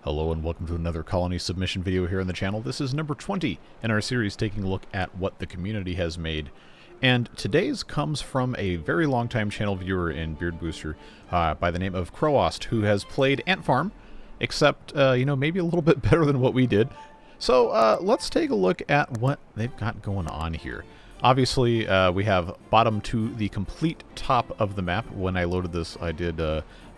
Hello and welcome to another colony submission video here on the channel. This is number 20 in our series taking a look at what the community has made. And today's comes from a very long-time channel viewer and beard booster by the name of Crowaust, who has played Ant Farm, except, maybe a little bit better than what we did. So let's take a look at what they've got going on here. Obviously, we have bottom to the complete top of the map. When I loaded this, I did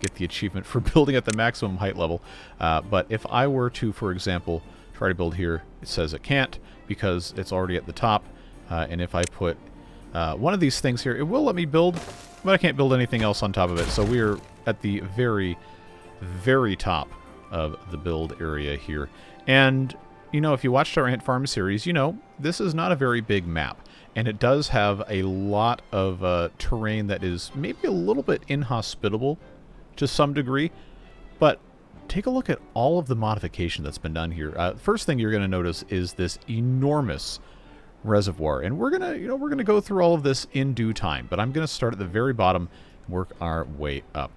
get the achievement for building at the maximum height level. But if I were to, for example, try to build here, it says it can't because it's already at the top. And if I put one of these things here, it will let me build, but I can't build anything else on top of it. So we're at the very, very top of the build area here. And, if you watched our Ant Farm series, this is not a very big map. And it does have a lot of terrain that is maybe a little bit inhospitable to some degree. But take a look at all of the modification that's been done here. First thing you're going to notice is this enormous reservoir. And we're going to go through all of this in due time. But I'm going to start at the very bottom and work our way up.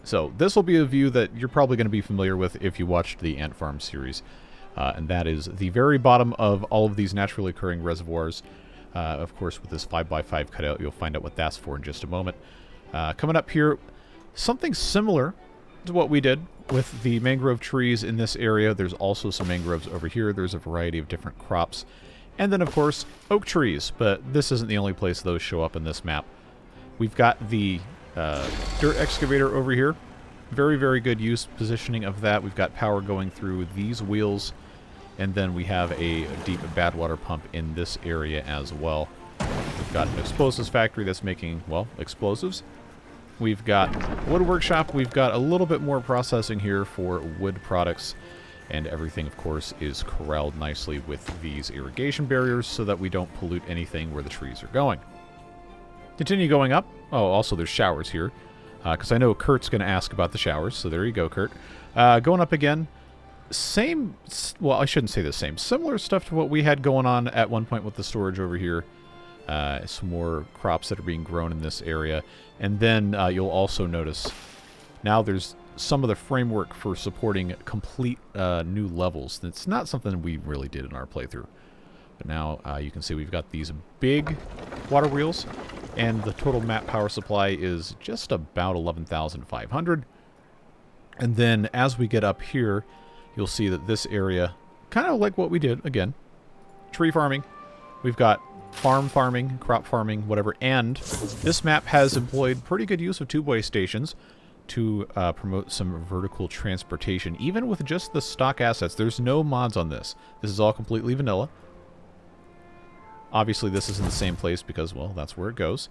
So this will be a view that you're probably going to be familiar with if you watched the Ant Farm series. And that is the very bottom of all of these naturally occurring reservoirs. Of course, with this 5x5 cutout, you'll find out what that's for in just a moment. Coming up here, something similar to what we did with the mangrove trees in this area. There's also some mangroves over here. There's a variety of different crops. And then, of course, oak trees. But this isn't the only place those show up in this map. We've got the dirt excavator over here. Very, very good use positioning of that. We've got power going through these wheels. And then we have a deep bad water pump in this area as well. We've got an explosives factory that's making, well, explosives. We've got a wood workshop. We've got a little bit more processing here for wood products. And everything, of course, is corralled nicely with these irrigation barriers so that we don't pollute anything where the trees are going. Continue going up. Oh, also there's showers here. Because I know Kurt's going to ask about the showers. So there you go, Kurt. Going up again. Same, well, I shouldn't say the same. Similar stuff to what we had going on at one point with the storage over here. Some more crops that are being grown in this area. And then you'll also notice now there's some of the framework for supporting complete new levels. It's not something we really did in our playthrough. But now you can see we've got these big water wheels. And the total map power supply is just about 11,500. And then as we get up here, you'll see that this area, kind of like what we did, again, tree farming. We've got farming, crop farming, whatever. And this map has employed pretty good use of two-way stations to promote some vertical transportation, even with just the stock assets. There's no mods on this. This is all completely vanilla. Obviously, this is in the same place because, well, that's where it goes.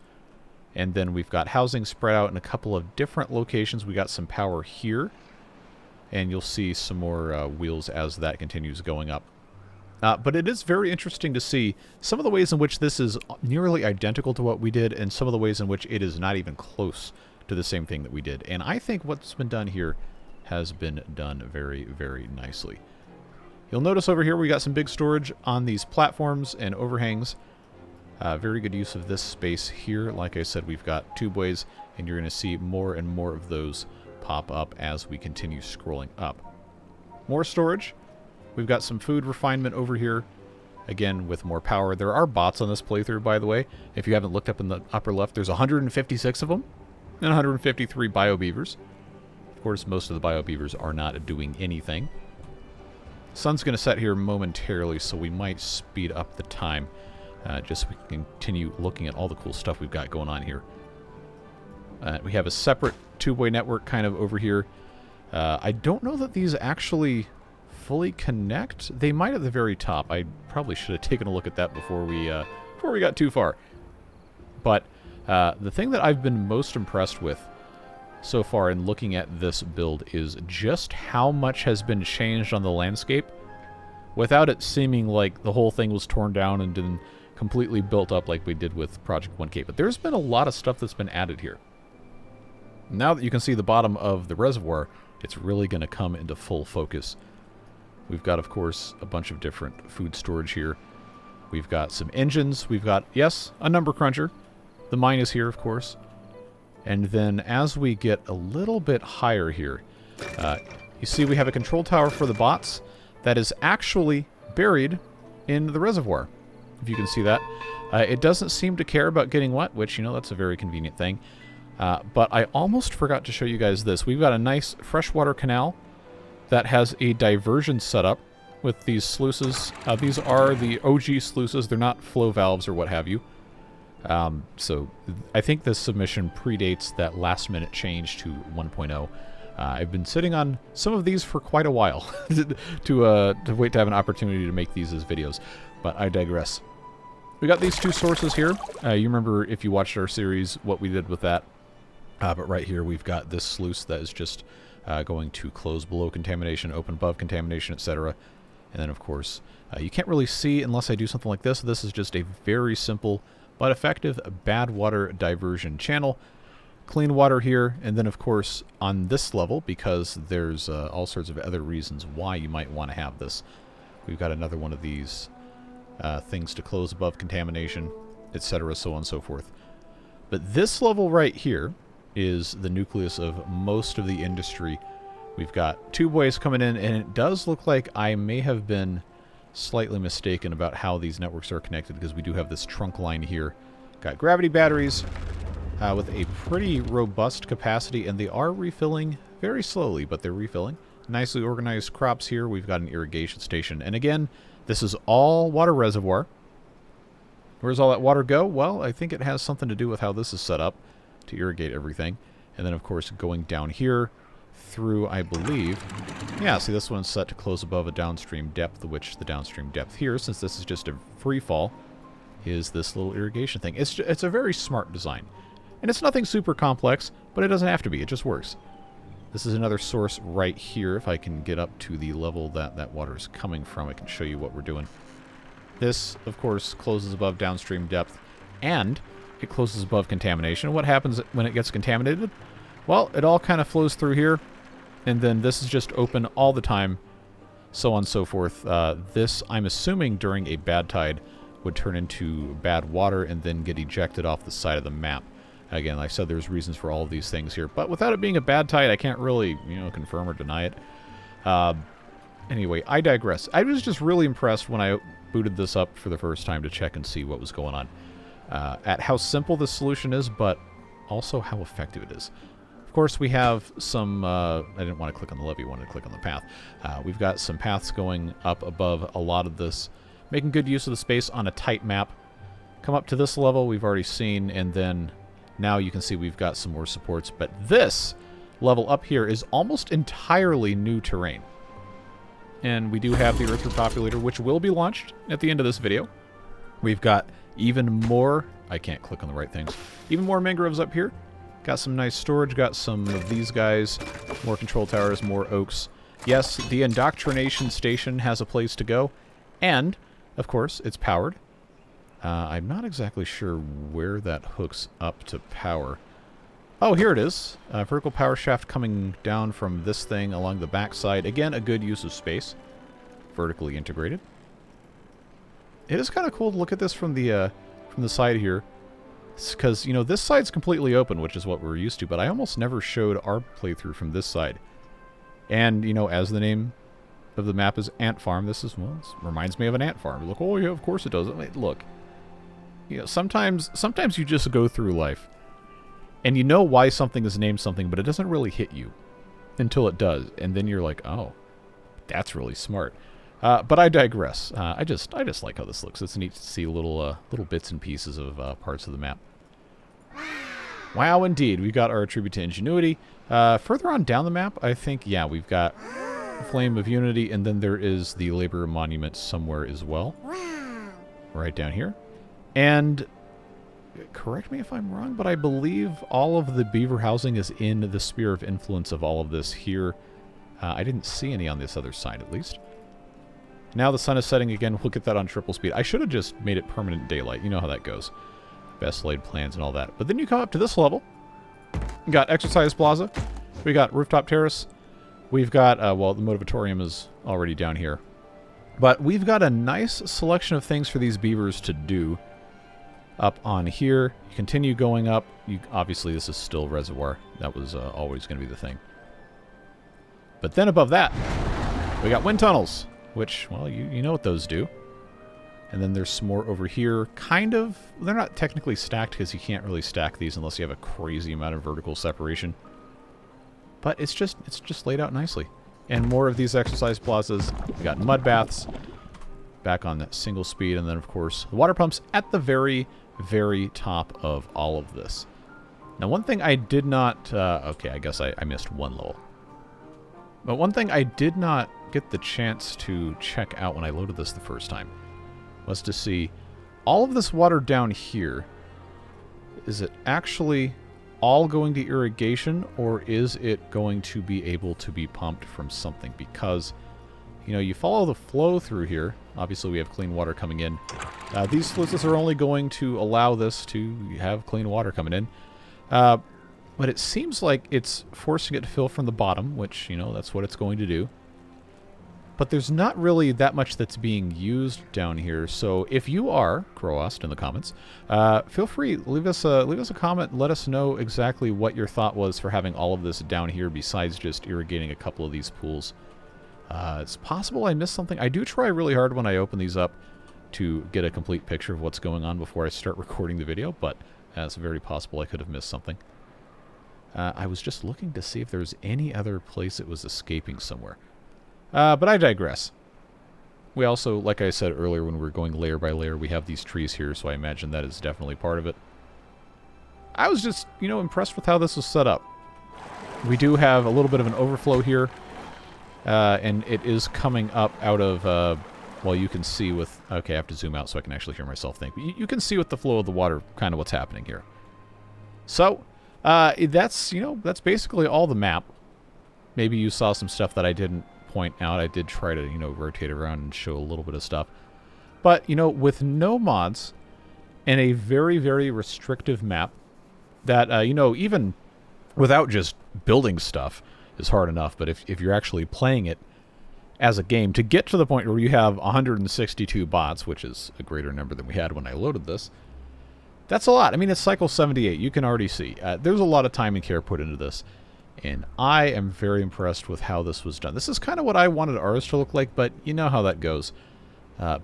And then we've got housing spread out in a couple of different locations. We got some power here. And you'll see some more wheels as that continues going up. But it is very interesting to see some of the ways in which this is nearly identical to what we did and some of the ways in which it is not even close to the same thing that we did. And I think what's been done here has been done very, very nicely. You'll notice over here we got some big storage on these platforms and overhangs. Very good use of this space here. Like I said, we've got tubeways, and you're going to see more and more of those pop up as we continue scrolling up. More storage. We've got some food refinement over here. Again, with more power. There are bots on this playthrough, by the way. If you haven't looked up in the upper left, there's 156 of them and 153 biobeavers. Of course, most of the biobeavers are not doing anything. Sun's going to set here momentarily, so we might speed up the time just so we can continue looking at all the cool stuff we've got going on here. We have a separate two-way network kind of over here. I don't know that these actually fully connect. They might at the very top. I probably should have taken a look at that before we got too far. But the thing that I've been most impressed with so far in looking at this build is just how much has been changed on the landscape without it seeming like the whole thing was torn down and then completely built up like we did with Project 1K. But there's been a lot of stuff that's been added here. Now that you can see the bottom of the reservoir, it's really going to come into full focus. We've got, of course, a bunch of different food storage here. We've got some engines. We've got, yes, a number cruncher. The mine is here, of course. And then as we get a little bit higher here, You see we have a control tower for the bots that is actually buried in the reservoir, if you can see that. It doesn't seem to care about getting wet, which, you know, that's a very convenient thing. But I almost forgot to show you guys this. We've got a nice freshwater canal that has a diversion setup with these sluices. These are the OG sluices. They're not flow valves or what have you. So I think this submission predates that last-minute change to 1.0. I've been sitting on some of these for quite a while to wait to have an opportunity to make these as videos, but I digress. We got these two sources here. You remember, if you watched our series, what we did with that. But right here, we've got this sluice that is just going to close below contamination, open above contamination, etc. And then, of course, you can't really see unless I do something like this. This is just a very simple but effective bad water diversion channel. Clean water here, and then, of course, on this level, because there's all sorts of other reasons why you might want to have this, we've got another one of these things to close above contamination, etc., so on and so forth. But this level right here is the nucleus of most of the industry. We've got tube ways coming in, and it does look like I may have been slightly mistaken about how these networks are connected, because we do have this trunk line here. Got gravity batteries with a pretty robust capacity, and they are refilling very slowly, but they're refilling. Nicely organized crops here. We've got an irrigation station, and again, this is all water reservoir. Where's all that water go? Well, I think it has something to do with how this is set up to irrigate everything. And then, of course, going down here through, I believe, yeah, see, this one's set to close above a downstream depth, which the downstream depth here, since this is just a free fall, is this little irrigation thing. It's a very smart design. And it's nothing super complex, but it doesn't have to be. It just works. This is another source right here. If I can get up to the level that that water is coming from, I can show you what we're doing. This, of course, closes above downstream depth, and it closes above contamination. What happens when it gets contaminated? Well, it all kind of flows through here, and then this is just open all the time, so on and so forth. This, I'm assuming, during a bad tide, would turn into bad water and then get ejected off the side of the map. Again, like I said, there's reasons for all of these things here, but without it being a bad tide, I can't really, you know, confirm or deny it. Anyway, I digress. I was just really impressed when I booted this up for the first time to check and see what was going on. At how simple this solution is, but also how effective it is. Of course, we have some, I didn't want to click on the levee, I wanted to click on the path. We've got some paths going up above a lot of this, making good use of the space on a tight map. Come up to this level, we've already seen, and then now you can see we've got some more supports. But this level up here is almost entirely new terrain. And we do have the Earth Repopulator, which will be launched at the end of this video. We've got even more, I can't click on the right things, even more mangroves up here. Got some nice storage, got some of these guys, more control towers, more oaks. Yes, the indoctrination station has a place to go, and, of course, it's powered. I'm not exactly sure where that hooks up to power. Oh, here it is. Vertical power shaft coming down from this thing along the backside. Again, a good use of space. Vertically integrated. It is kind of cool to look at this from the side here. Because, you know, this side's completely open, which is what we're used to, but I almost never showed our playthrough from this side. And, you know, as the name of the map is Ant Farm, this is, well, this reminds me of an ant farm. Look, oh yeah, of course it does. Look, you know, sometimes you just go through life, and you know why something is named something, but it doesn't really hit you until it does, and then you're like, oh, that's really smart. But I digress. I just like how this looks. It's neat to see little bits and pieces of parts of the map. Wow, indeed. We've got our tribute to Ingenuity. Further on down the map, I think, yeah, we've got Flame of Unity, and then there is the Labor Monument somewhere as well. Right down here. And, correct me if I'm wrong, but I believe all of the beaver housing is in the sphere of influence of all of this here. I didn't see any on this other side, at least. Now the sun is setting again. We'll get that on triple speed. I should have just made it permanent daylight. You know how that goes. Best laid plans and all that. But then you come up to this level. We got Exercise Plaza. We got Rooftop Terrace. We've got, well, the Motivatorium is already down here. But we've got a nice selection of things for these beavers to do up on here. You continue going up. Obviously, this is still reservoir. That was always going to be the thing. But then above that, we got wind tunnels, which, well, you know what those do. And then there's some more over here. Kind of, they're not technically stacked because you can't really stack these unless you have a crazy amount of vertical separation. But it's just laid out nicely. And more of these exercise plazas. We got mud baths back on that single speed, and then of course the water pumps at the very, very top of all of this. Now, one thing I did not, okay, I guess I missed one level. But one thing I did not get the chance to check out when I loaded this the first time was to see all of this water down here. Is it actually all going to irrigation, or is it going to be able to be pumped from something? Because, you know, you follow the flow through here. Obviously, we have clean water coming in. These sluices are only going to allow this to have clean water coming in. But it seems like it's forcing it to fill from the bottom, which, you know, that's what it's going to do. But there's not really that much that's being used down here. So if you are crowaust in the comments, feel free, leave us a comment and let us know exactly what your thought was for having all of this down here besides just irrigating a couple of these pools. It's possible I missed something. I do try really hard when I open these up to get a complete picture of what's going on before I start recording the video, but it's very possible I could have missed something. I was just looking to see if there was any other place it was escaping somewhere. But I digress. We also, like I said earlier when we were going layer by layer, we have these trees here, so I imagine that is definitely part of it. I was just, you know, impressed with how this was set up. We do have a little bit of an overflow here, and it is coming up out of, well, you can see with, okay, I have to zoom out so I can actually hear myself think. But you can see with the flow of the water kind of what's happening here. So, that's, you know, that's basically all the map. Maybe you saw some stuff that I didn't point out. I did try to, you know, rotate around and show a little bit of stuff. But, you know, with no mods and a very, very restrictive map that, you know, even without just building stuff is hard enough. But if you're actually playing it as a game, to get to the point where you have 162 bots, which is a greater number than we had when I loaded this, that's a lot. I mean, it's cycle 78. You can already see. There's a lot of time and care put into this. And I am very impressed with how this was done. This is kind of what I wanted ours to look like, but you know how that goes.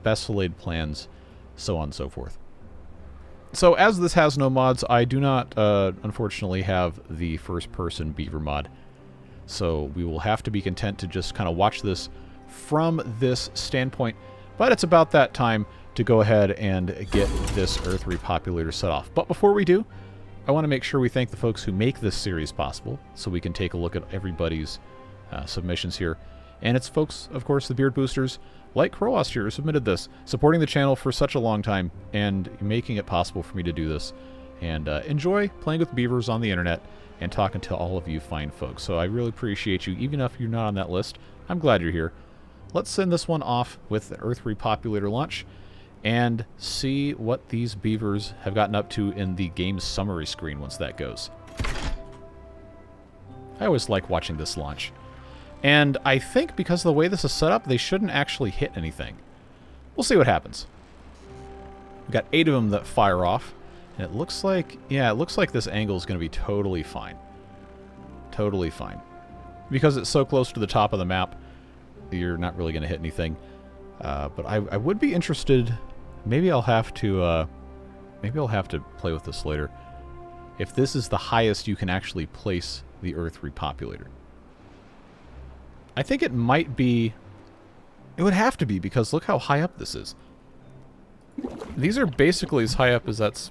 Best laid plans, so on and so forth. So as this has no mods, I do not, unfortunately, have the first-person beaver mod. So we will have to be content to just kind of watch this from this standpoint. But it's about that time to go ahead and get this Earth Repopulator set off. But before we do, I want to make sure we thank the folks who make this series possible, so we can take a look at everybody's submissions here. And it's folks, of course, the Beard Boosters, like crowaust here, who submitted this, supporting the channel for such a long time, and making it possible for me to do this, and enjoy playing with beavers on the internet, and talking to all of you fine folks. So I really appreciate you, even if you're not on that list. I'm glad you're here. Let's send this one off with the Earth Repopulator launch, and see what these beavers have gotten up to in the game summary screen once that goes. I always like watching this launch. And I think because of the way this is set up, they shouldn't actually hit anything. We'll see what happens. We've got 8 of them that fire off. And it looks like, yeah, it looks like this angle is going to be totally fine. Totally fine. Because it's so close to the top of the map, you're not really going to hit anything. But I would be interested. Maybe I'll have to play with this later. If this is the highest you can actually place the Earth Repopulator. I think it might be. It would have to be, because look how high up this is. These are basically as high up as that's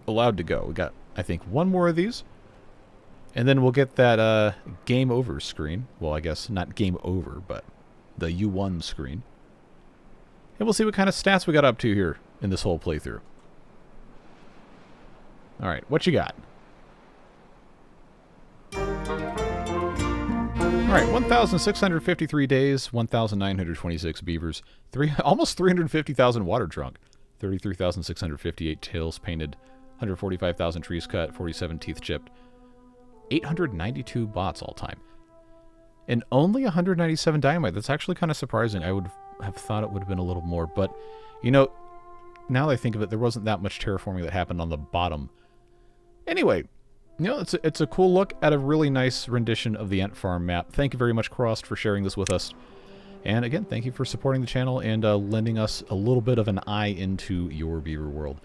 allowed to go. We got, I think, one more of these. And then we'll get that game over screen. Well, I guess not game over, but the U1 screen. And we'll see what kind of stats we got up to here in this whole playthrough. Alright, what you got? Alright, 1,653 days, 1,926 beavers, almost 350,000 water drunk, 33,658 tails painted, 145,000 trees cut, 47 teeth chipped, 892 bots all time. And only 197 dynamite. That's actually kind of surprising. I would have thought it would have been a little more, but, you know, now that I think of it, there wasn't that much terraforming that happened on the bottom. Anyway, You know, it's a cool look at a really nice rendition of the Ant Farm map. Thank you very much, crowaust, for sharing this with us. And again, thank you for supporting the channel and lending us a little bit of an eye into your beaver world.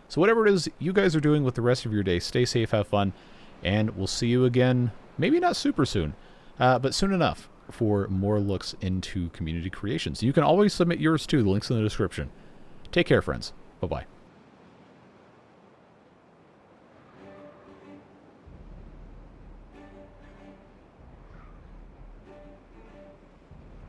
So whatever it is you guys are doing with the rest of your day, stay safe, have fun, and we'll see you again, maybe not super soon, but soon enough, for more looks into community creations. You can always submit yours too. The link's in the description. Take care, friends. Bye-bye.